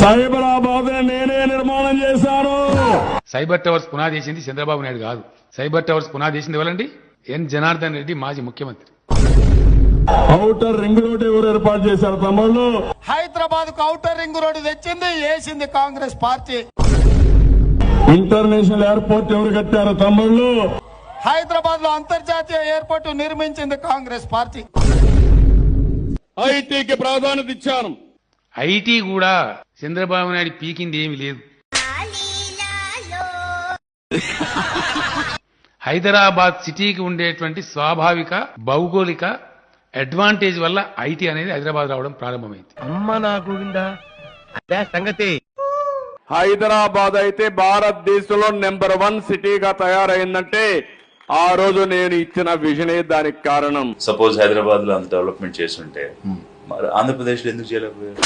సైబరాబాద్ నేనే నిర్మాణం చేశాను. సైబర్ టవర్స్ పునాది చేసింది చంద్రబాబు నాయుడు కాదు. సైబర్ టవర్స్ పునాది చేసింది ఎవరండి? ఎన్ జనార్దన్ రెడ్డి, మాజీ ముఖ్యమంత్రి. ఔటర్ రింగ్ రోడ్ ఎవరు ఏర్పాటు చేశారు తమ్ముళ్ళు? హైదరాబాద్ కు ఔటర్ రింగ్ రోడ్ తెచ్చింది వేసింది కాంగ్రెస్ పార్టీ. ఇంటర్నేషనల్ ఎయిర్పోర్ట్ ఎవరు కట్టారు తమ్ముళ్ళు? హైదరాబాద్ లో అంతర్జాతీయ ఎయిర్పోర్ట్ నిర్మించింది కాంగ్రెస్ పార్టీ. ఐటీకి ప్రాధాన్యత ఇచ్చాను. ఐటీ కూడా చంద్రబాబు నాయుడు పీకింది ఏమీ లేదు. హైదరాబాద్ సిటీకి ఉండేటువంటి స్వాభావిక భౌగోళిక అడ్వాంటేజ్ వల్ల ఐటీ అనేది హైదరాబాద్ రావడం ప్రారంభమైంది. అమ్మ నా గోవిందా, అదే సంగతి. హైదరాబాద్ అయితే భారతదేశంలో నెంబర్ 1 సిటీగా తయారైందంటే ఆ రోజు నేను ఇచ్చిన విజనే దానికి కారణం. సపోజ్ హైదరాబాద్ లో అంత డెవలప్మెంట్ చేస్తుంటే మరి ఆంధ్రప్రదేశ్ లో ఎందుకు చేయలేకపోయారు?